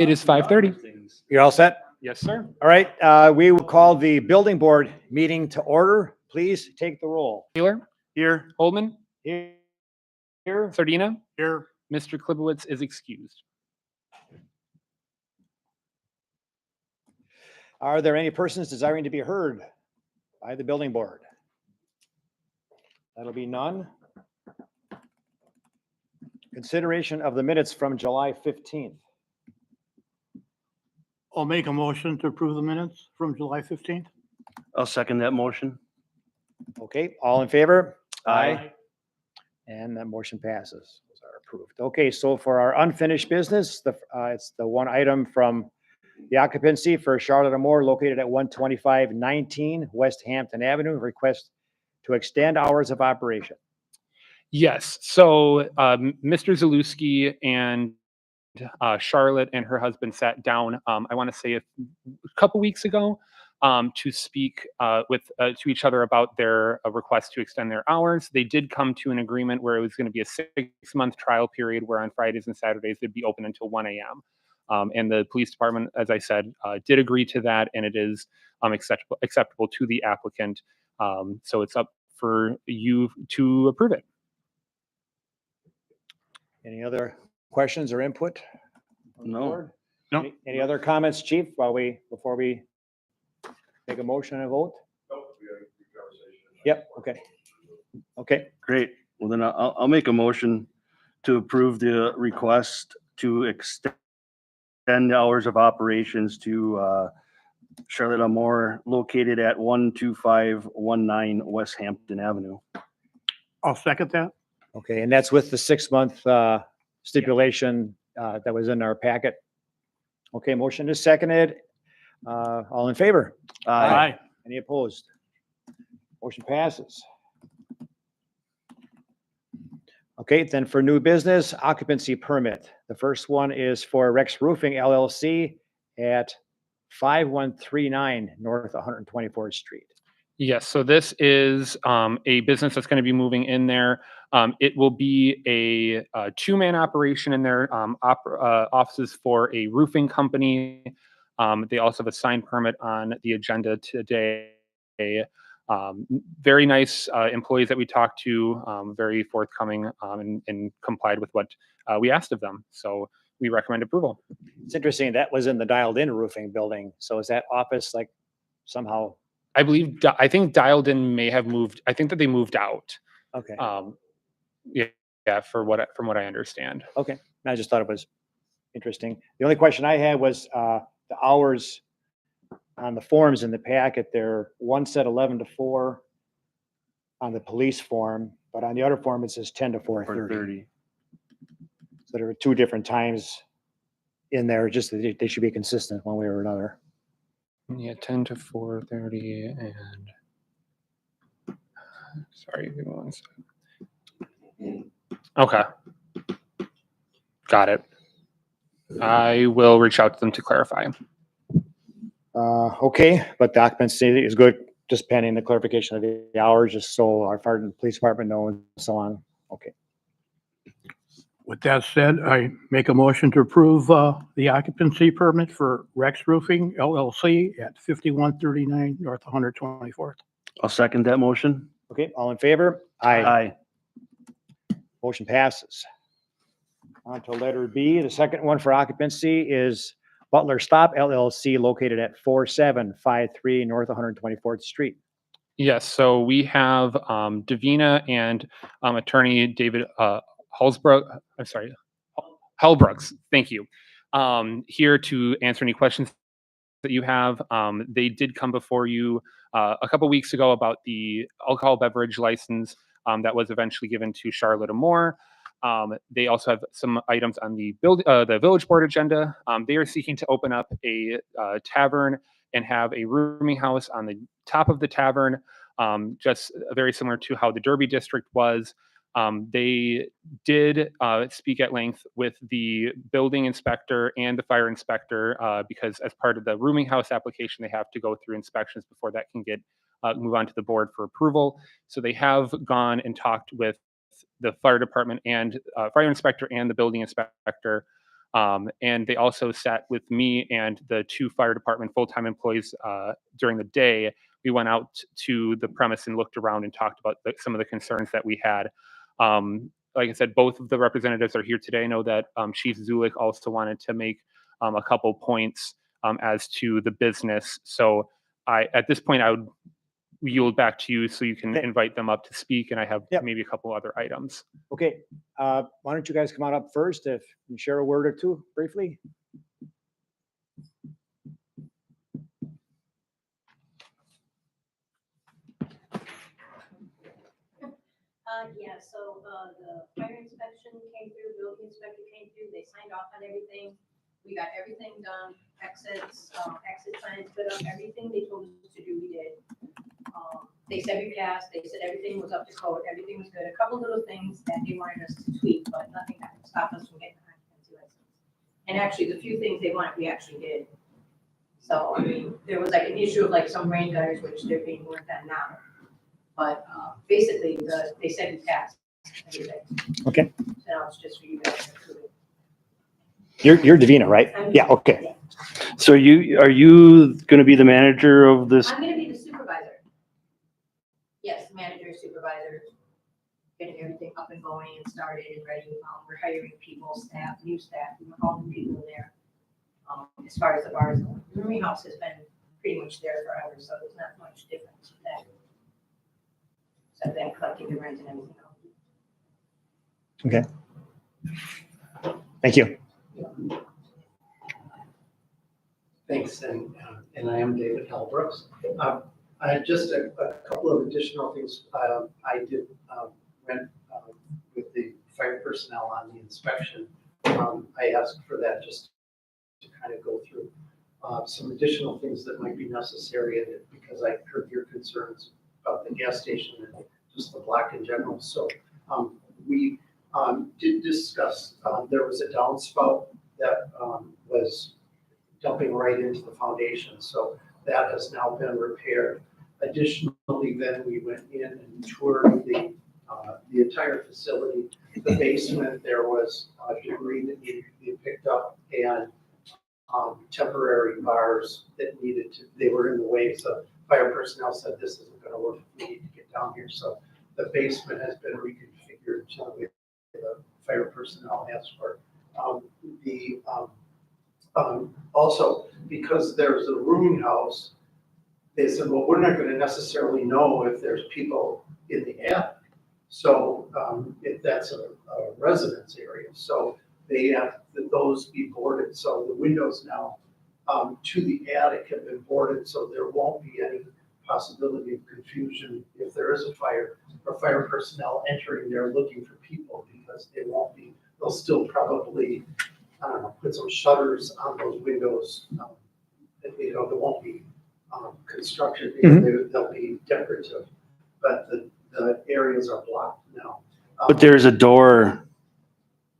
It is 5:30. You're all set? Yes, sir. All right, we will call the building board meeting to order. Please take the roll. Taylor, Here. Holdman, Here. Sardina, Here. Mr. Klibowitz is excused. Are there any persons desiring to be heard by the building board? That'll be none. Consideration of the minutes from July 15th. I'll make a motion to approve the minutes from July 15th. I'll second that motion. Okay, all in favor? Aye. And that motion passes. Those are approved. Okay, so for our unfinished business, it's the one item from the occupancy for Charlotte Moore located at 12519 West Hampton Avenue. Request to extend hours of operation. Yes. So Mr. Zalewski and Charlotte and her husband sat down, I want to say a couple weeks ago, to speak to each other about their request to extend their hours. They did come to an agreement where it was going to be a 6-month trial period where on Fridays and Saturdays they'd be open until 1 a.m. And the police department, as I said, did agree to that, and it is acceptable to the applicant. So it's up for you to approve it. Any other questions or input? from the No. board? No. Any other comments, chief, before we take a motion and vote? Yep, okay. Okay, Great. Well, then I'll make a motion to approve the request to extend the hours of operations to Charlotte Moore located at 12519 West Hampton Avenue. I'll second that. okay, and that's with the 6-month stipulation that was in our packet. Okay, motion is seconded. All in favor? Aye. Any opposed? Motion passes. Okay, then for new business, occupancy permit. The first one is for Rex Roofing LLC at 5139 North 124th Street. Yes, so this is a business that's going to be moving in there. It will be a two-man operation in their offices for a roofing company. They also have a sign permit on the agenda today. Very nice employees that we talked to, very forthcoming and complied with what we asked of them. So we recommend approval. It's interesting, that was in the Dialed In Roofing building. So is that office like somehow, I think Dialed In may have moved. I think that they moved out. okay, Yeah, from what I understand. okay. I just thought it was interesting. The only question I had was the hours on the forms in the packet. There, one said 11 to 4 on the police form, but on the other form it says 10 to 4:30. 4:30. So there are two different times in there, just that they should be consistent one way or another. Yeah, 10 to 4:30 and sorry, give me one second. Okay. Got it. I will reach out to them to clarify. Okay, but the occupancy is good, just pending the clarification of the hours, just so our fire and police department know and so on. Okay, With that said, I make a motion to approve the occupancy permit for Rex Roofing LLC at 5139 North 124th. I'll second that motion. okay, all in favor? Aye. Motion passes. On to letter B. The second one for occupancy is Butler Stop LLC located at 4753 North 124th Street. Yes, so we have Davina and attorney David Hellbrooks, thank you, here to answer any questions that you have. They did come before you a couple weeks ago about the alcohol beverage license that was eventually given to Charlotte Moore. They also have some items on the village board agenda. They are seeking to open up a tavern and have a rooming house on the top of the tavern, just very similar to how the Derby district was. They did speak at length with the building inspector and the fire inspector because as part of the rooming house application, they have to go through inspections before that can get move on to the board for approval. So they have gone and talked with the fire department and fire inspector and the building inspector. And they also sat with me and the 2 fire department full-time employees during the day. We went out to the premise and looked around and talked about some of the concerns that we had. Like I said, both of the representatives are here today. I know that Chief Zulik also wanted to make a couple points as to the business. So at this point, I would yield back to you so you can Okay. invite them up to speak, and I have Yep. maybe a couple other items. Okay, why don't you guys come on up first if you share a word or two briefly? Yeah, so, the fire inspection came through, building inspector came through, they signed off on everything. We got everything done, exit signs put up, everything they told us to do, we did. They said we passed, they said everything was up to code, everything was good. A couple little things that they wanted us to tweak, but nothing that would stop us from getting an occupancy license. And actually, the few things they wanted, we actually did. So, I mean, there was like an issue of like some rain gutters, which they're being worked on now. But basically, they said we passed everything. Okay, So now it's just for you guys to approve it. you're Davina, right? I'm- Yeah, okay. So are you gonna be the manager of this? I'm gonna be the supervisor. Yes, manager, supervisor, getting everything up and going and started and ready. We're hiring people, staff, new staff, all new people in there. As far as the bars go, the rooming house has been pretty much there forever, so there's not much difference with that. So then collecting the rent and everything else. Okay. Thank you. Thanks, and I am David Halbrooks. I had just a couple of additional things. I did went with the fire personnel on the inspection. I asked for that just to kind of go through some additional things that might be necessary, and because I heard your concerns about the gas station and just the block in general. So we did discuss, there was a downspout that was dumping right into the foundation. So that has now been repaired. Additionally, then we went in and toured the entire facility. The basement, there was debris that needed to be picked up and temporary bars that needed to, they were in the way. So fire personnel said this isn't going to work. We need to get down here. So the basement has been reconfigured to the way the fire personnel asked for. Also, because there's a rooming house, they said, well, we're not going to necessarily know if there's people in the attic. So if that's a residence area, so they have those be boarded. So the windows now to the attic have been boarded, so there won't be any possibility of confusion if there is a fire or fire personnel entering there looking for people, because they won't be. They'll still probably, I don't know, put some shutters on those windows. There won't be construction, they'll be decorative, but the areas are blocked now. But there's a door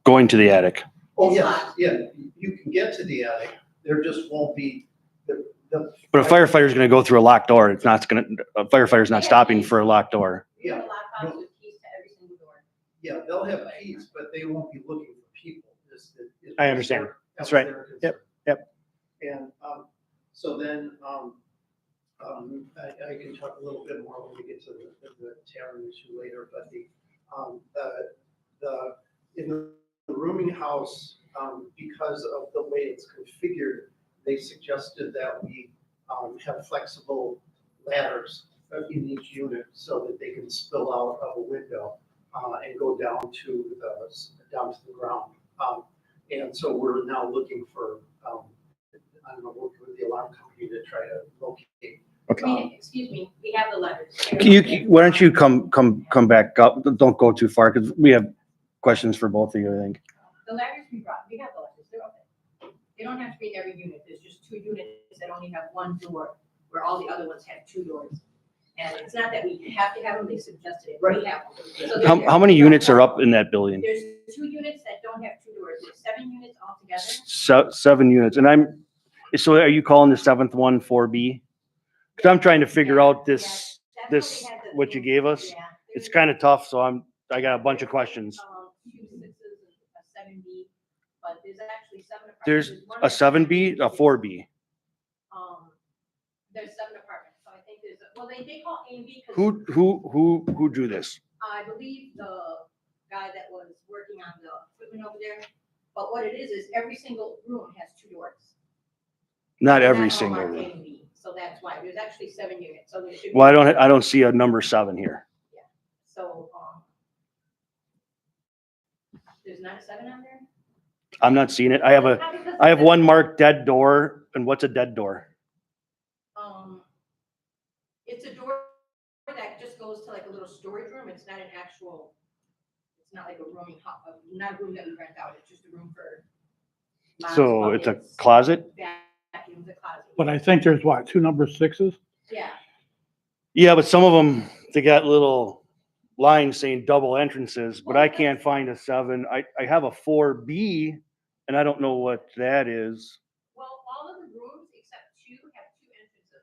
going to the attic. Oh, yeah, you can get to the attic, there just won't be the. But a firefighter's gonna go through a locked door. It's not gonna, a firefighter's not stopping for a locked door. We have Yeah, a lockbox with keys to every single door. yeah, they'll have keys, but they won't be looking for people. I understand. That's right. Yep, yep. And so then I can talk a little bit more when we get to the Taryn issue later, but in the rooming house, because of the way it's configured, they suggested that we have flexible ladders in each unit so that they can spill out of a window and go down to the ground. And so we're now looking for, I don't know, working with the alarm company to try to locate. Excuse me, we have the letters. Why don't you come back up? Don't go too far, because we have questions for both of you, I think. The letters we brought, we have the letters, they're open. They don't have to be in every unit, there's just 2 units that only have 1 door, where all the other ones have 2 doors. And it's not that we have to have them, they suggested it, we have them. So How many units are up in that building? There's 2 units that don't have 2 doors, there's 7 units altogether. 7 units, and so are you calling the 7th one 4B? Because I'm trying to figure out That's what you gave us. Yeah, It's there's, kind of tough, so I got a bunch of questions. 2 6s and a 7B, but there's actually 7 apartments. There's one a 7B, a 4B. There's 7 apartments, so I think there's, well, they call A and B because Who drew this? I believe the guy that was working on the equipment over there. But what it is every single room has 2 doors. Not They're every all single marked A room. and B, so that's why. There's actually 7 units, so there should be. Well, I don't see a number 7 here. So, there's not a 7 on there? I'm not seeing it. I have one marked dead door. And what's a dead door? It's a door that just goes to like a little storage room. It's not an actual, it's not like a rooming, not a room that we rent out. It's just a room for. mops, So it's a buckets, closet? Vacuums, a closet. But I think there's what, 2 number 6s? Yeah, Yeah, but some of them, they got little lines saying double entrances, but I can't find a 7. I have a 4B and I don't know what that is. well, all of the rooms except 2 have 2 entrances.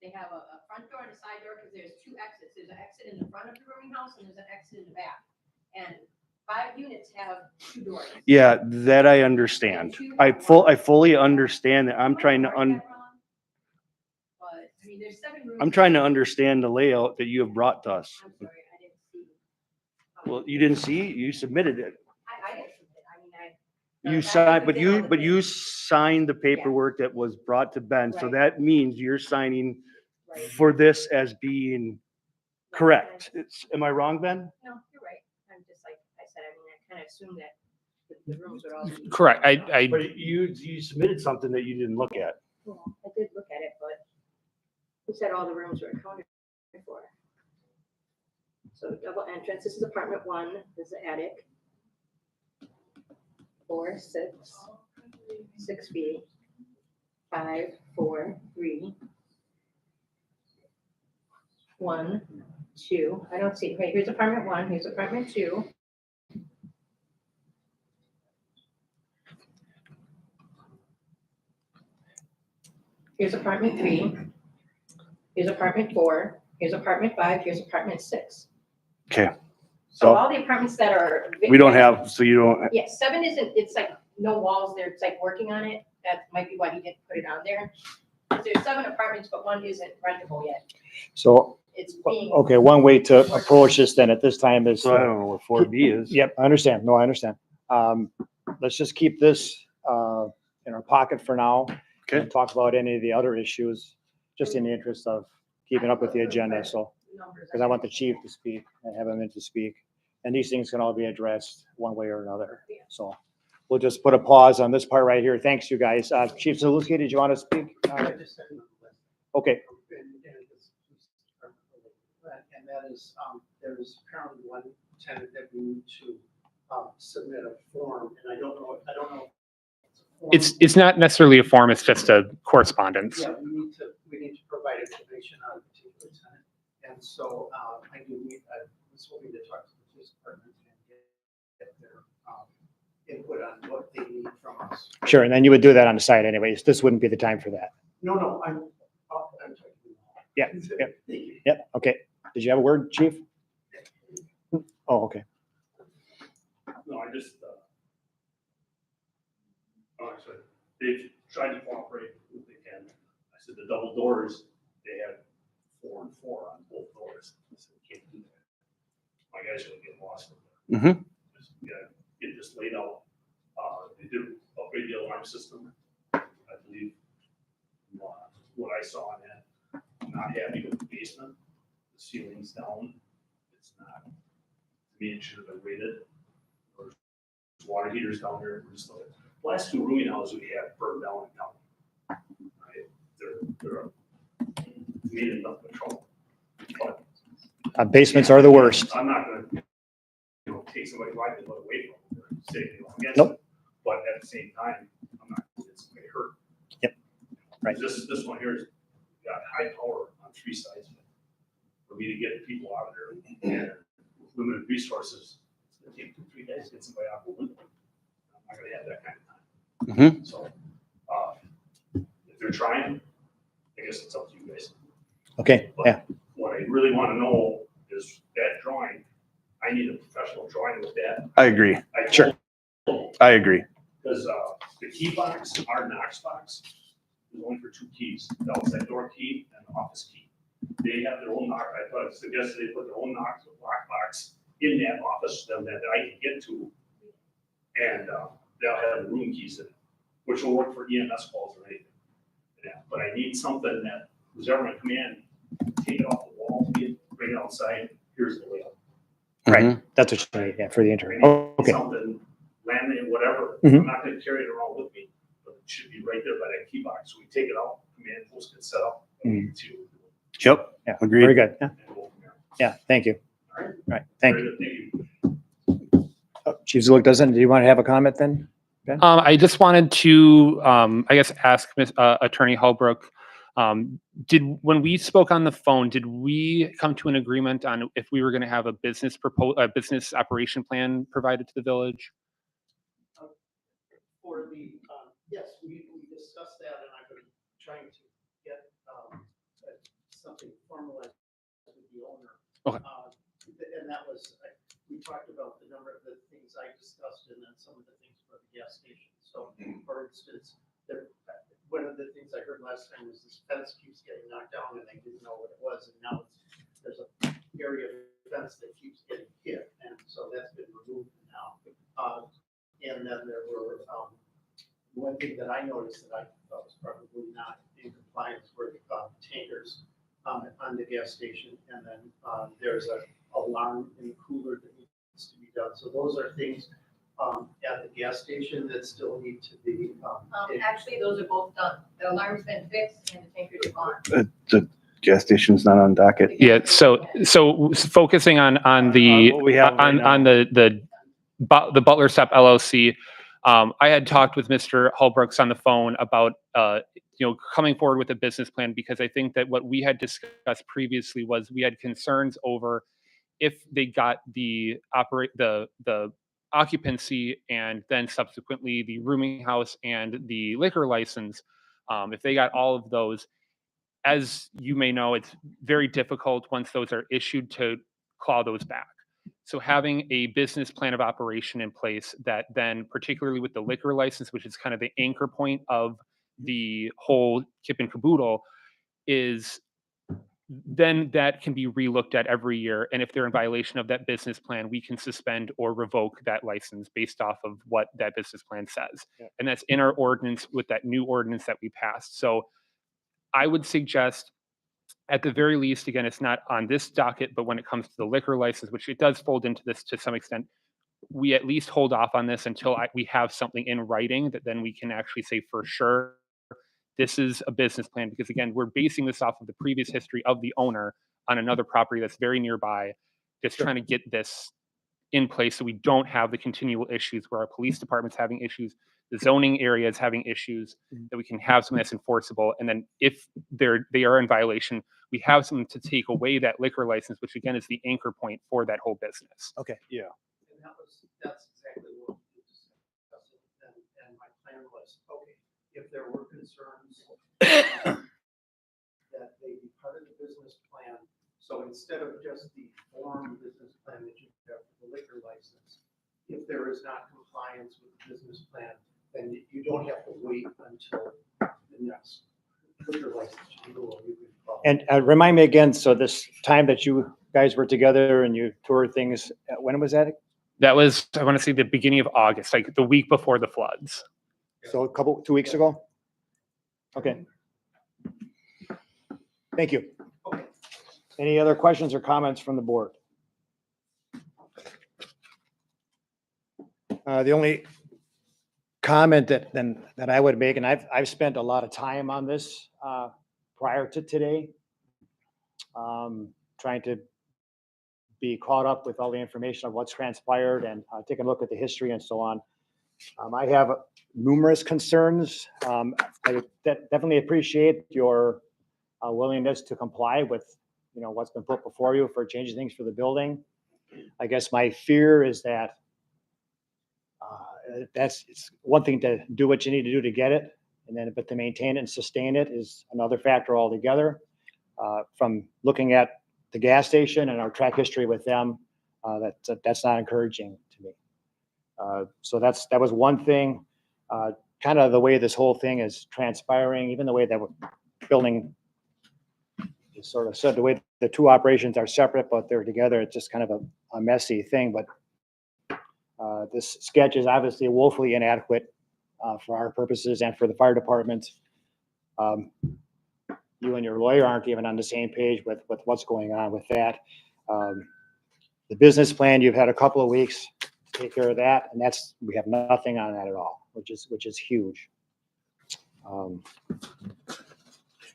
They have a front door and a side door because there's 2 exits. There's an exit in the front of the rooming house and there's an exit in the back. And 5 units have 2 doors. Yeah, that I understand. I fully understand that. I'm trying to But, I mean, there's 7 rooms. I'm trying to understand the layout that you have brought to us. I'm sorry, I didn't see. Well, you didn't see, you submitted it. I didn't submit, I mean, You I signed, did all the but you things. signed the paperwork that was brought to Ben. So Right. that means you're signing Right. for this as being correct. Am I wrong, Ben? No, you're right. I'm just like I said, I mean, I kind of assumed that the rooms would all be. Correct. I But you submitted something that you didn't look at. Well, I did look at it, but who said all the rooms were accounted for? So double entrance, this is apartment 1, this is the attic. 4, 6, 6B, 5, 4, 3, 1, 2. I don't see, wait, here's apartment 1, here's apartment 2. Here's apartment 3. Here's apartment 4. Here's apartment 5. Here's apartment 6. Okay. So all the apartments that are. We don't have, so you don't, Yeah, 7 isn't, it's like no walls there. It's like working on it. That might be why he didn't put it on there. There's 7 apartments, but 1 isn't rentable yet. So, It's being. okay, one way to approach this then at this time is. so I don't know what 4B is. Yep, I understand. No, I understand. Let's just keep this in our pocket for now. Okay. And talk about any of the other issues, just in the interest of keeping up with the agenda. So, because I want the chief to speak and have him in to speak. And these things can all be addressed one way or another. So we'll just put a pause on this part right here. Thanks, you guys. Chief Zaluski, did you want to speak? I just said it on the list. Okay, And that is, there's apparently one tenant that we need to submit a form, and I don't know. if a form- it's not necessarily a form. It's just a correspondence. Yeah, we need to provide information on a particular tenant, and so I was hoping to talk to the police department and get their input on what they need from us. sure. And then you would do that on the side anyways. This wouldn't be the time for that. No, I'm talking. Yeah, yeah. Thank you. Yep, okay. Did you have a word, chief? Oh, okay. No, I just, actually, they've tried to cooperate if they can. I said the double doors, they had 4 and 4 on both doors. I said, we can't do that. My guys are gonna get lost with that. Just, yeah, get this laid out. They did upgrade the alarm system, I believe. What I saw in that, I'm not happy with the basement. The ceiling's down. It's not, to me, it should have been rated. There's water heaters down there. We're just looking. The last 2 rooming houses we had burned down in town. Right? They're made enough trouble. But Basements are the worst. I'm not gonna, take somebody's life and let away from them, or say anything against Nope. them. But at the same time, I'm not gonna get somebody hurt. Yep. Right. This one here has got high power on 3 sides of it. For me to get people out of there, and with limited resources, it's gonna take 2-3 days to get somebody out the window. I'm not gonna have that kind of time. So, if they're trying, I guess it's up to you guys. Okay, yeah, What I really want to know is that drawing, I need a professional drawing with that. I agree. I Sure. told I agree. Because the key box, our Knox box, is only for 2 keys, the outside door key and the office key. They have their own knock, I thought, suggested they put their own lockbox in that office that I can get to. And they'll have the room keys in it, which will work for EMS calls or anything. Yeah, but I need something that who's ever gonna come in, take it off the wall, bring it outside, here's the layout. Right. That's what you need, yeah, for the I interim. need Oh, okay. something, laminate, whatever, Mhm. I'm not gonna carry it around with me, but it should be right there by that key box, so we take it out, come in, post it, set up. Mhm. Yep. Yeah, Agreed. very good. Yeah, And go from there. yeah, thank you. All right. Right, thank Very you. good, Thank you. Chief Zulik doesn't, do you want to have a comment then? I just wanted to, I guess, ask Attorney Holbrook, when we spoke on the phone, did we come to an agreement on if we were going to have a business operation plan provided to the village? For the, yes, we discussed that, and I've been trying to get something formalized with the owner. Okay. And that was, we talked about the number of the things I discussed and then some of the things for the gas station. So, for instance, one of the things I heard last time was this fence keeps getting knocked down and they didn't know what it was, and now there's a area of fence that keeps getting hit, and so that's been removed now. And then there were, one thing that I noticed that I thought was probably not in compliance were the tankers on the gas station. And then there's an alarm in the cooler that needs to be done. So those are things at the gas station that still need to be. Actually, those are both done. The alarm's been fixed and the tankers are gone. The gas station's not on docket. Yeah. So focusing on the what we have right on the Butler Step LLC. I had talked with Mr. Holbrooks on the phone about coming forward with a business plan, because I think that what we had discussed previously was we had concerns over if they got the occupancy and then subsequently the rooming house and the liquor license. If they got all of those, as you may know, it's very difficult once those are issued to claw those back. So having a business plan of operation in place that then, particularly with the liquor license, which is kind of the anchor point of the whole kip and caboodle, is then that can be relooked at every year. And if they're in violation of that business plan, we can suspend or revoke that license based off of what that business plan says. Yeah. And that's in our ordinance with that new ordinance that we passed. So I would suggest, at the very least, again, it's not on this docket, but when it comes to the liquor license, which it does fold into this to some extent, we at least hold off on this until we have something in writing that then we can actually say for sure this is a business plan. Because again, we're basing this off of the previous history of the owner on another property that's very nearby, just trying to get this in place so we don't have the continual issues where our police department's having issues, the zoning area is having issues, that we can have something that's enforceable. And then if they are in violation, we have something to take away that liquor license, which again is the anchor point for that whole business. Okay. And that's exactly what we discussed. And my plan was, okay, if there were concerns that they be part of the business plan. So instead of just the form business plan that you have for the liquor license, if there is not compliance with the business plan, then you don't have to wait until the next liquor license renewal. You can call. And remind me again, so this time that you guys were together and you toured things, when was that? That was, I want to say, the beginning of August, like the week before the floods. So 2 weeks ago? Okay. Thank you. Okay. Any other questions or comments from the board? The only comment that I would make, and I've spent a lot of time on this prior to today, trying to be caught up with all the information of what's transpired and take a look at the history and so on. I have numerous concerns. I definitely appreciate your willingness to comply with, what's been put before you for changing things for the building. I guess my fear is that it's one thing to do what you need to do to get it, but to maintain it and sustain it is another factor altogether. From looking at the gas station and our track history with them, that's not encouraging to me. So that was one thing. Kind of the way this whole thing is transpiring, even the way that we're building is sort of said, the way the two operations are separate, but they're together, it's just kind of a messy thing. But this sketch is obviously woefully inadequate for our purposes and for the fire department. You and your lawyer aren't even on the same page with what's going on with that. The business plan, you've had a couple of weeks to take care of that, and we have nothing on that at all, which is huge.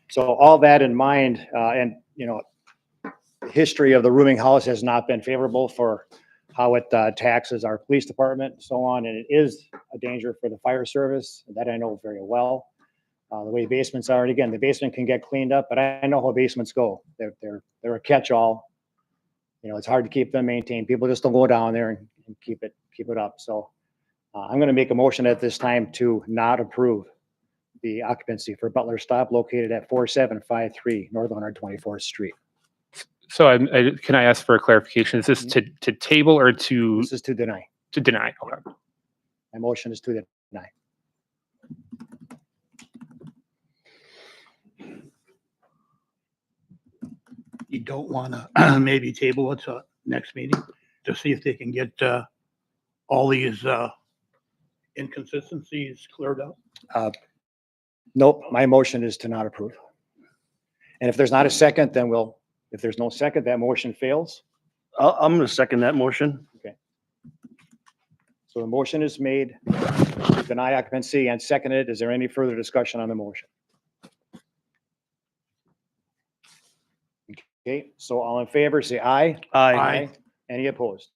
So all that in mind, and the history of the rooming house has not been favorable for how it taxes our police department and so on, and it is a danger for the fire service. That I know very well. The way basements are, and again, the basement can get cleaned up, but I know how basements go. They're a catch-all. It's hard to keep them maintained. People just don't go down there and keep it up. So I'm going to make a motion at this time to not approve the occupancy for Butler Stop located at 4753 North 124th Street. So can I ask for a clarification? Is this to table or to This is to deny. deny? Okay. My motion is to deny. You don't want to maybe table it to next meeting to see if they can get all these inconsistencies cleared up? Nope, my motion is to not approve. And if there's not a second, then if there's no second, that motion fails. I'm going to second that motion. So the motion is made to deny occupancy and seconded. Is there any further discussion on the motion? Okay, so all in favor, say aye. Aye. Any opposed?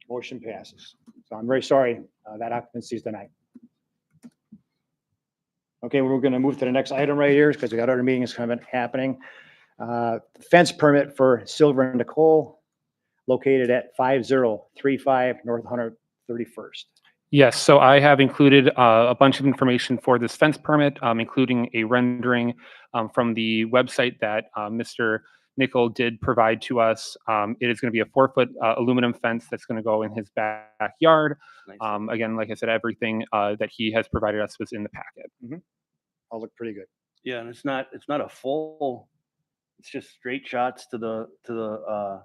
Motion passes. So I'm very sorry that occupancy is denied. Okay, we're going to move to the next item right here because we got other meetings kind of happening. Fence permit for Silver and Nicole located at 5035 North 131st. Yes, so I have included a bunch of information for this fence permit, including a rendering from the website that Mr. Nickel did provide to us. It is going to be a 4-foot aluminum fence that's going to go in his backyard. Nice. Again, like I said, everything that he has provided us was in the packet. All look pretty good. Yeah, and it's not a full, it's just straight shots to the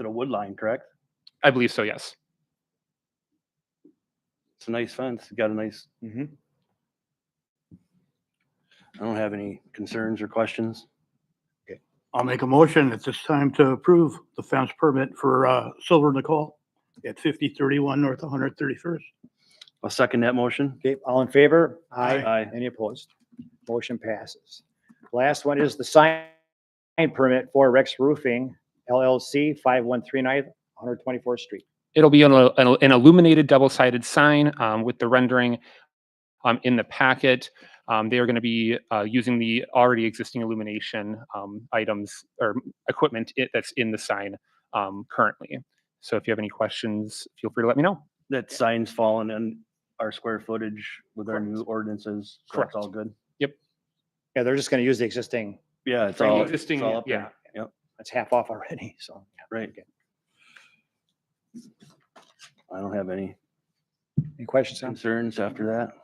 wood line, correct? I believe so, yes. It's a nice fence. It's got a nice, Mhm. I don't have any concerns or questions. I'll make a motion at this time to approve the fence permit for Silver Nicole at 5031 North 131st. I'll second that motion. Okay, all in favor? Aye. Any opposed? Motion passes. Last one is the sign permit for Rex Roofing LLC, 5139 124th Street. It'll be an illuminated double-sided sign with the rendering in the packet. They are going to be using the already existing illumination items or equipment that's in the sign currently. So if you have any questions, feel free to let me know. That sign's fallen in our square footage with our new ordinances. So Correct. It's all good. Yeah, they're just going to use the existing, Yeah, it's Right, all, existing, it's all up yeah. there. Yep, it's half off already, so. right. Okay. I don't have any Any questions, Sam? concerns after that.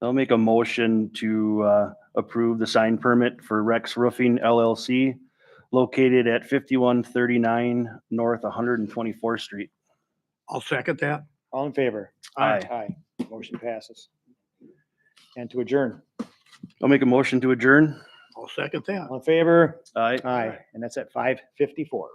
I'll make a motion to approve the sign permit for Rex Roofing LLC located at 5139 North 124th Street. I'll second that. All in favor? Aye. Aye. Motion passes. And to adjourn. I'll make a motion to adjourn. I'll second that. All in favor? Aye. Aye. And that's at 5:54.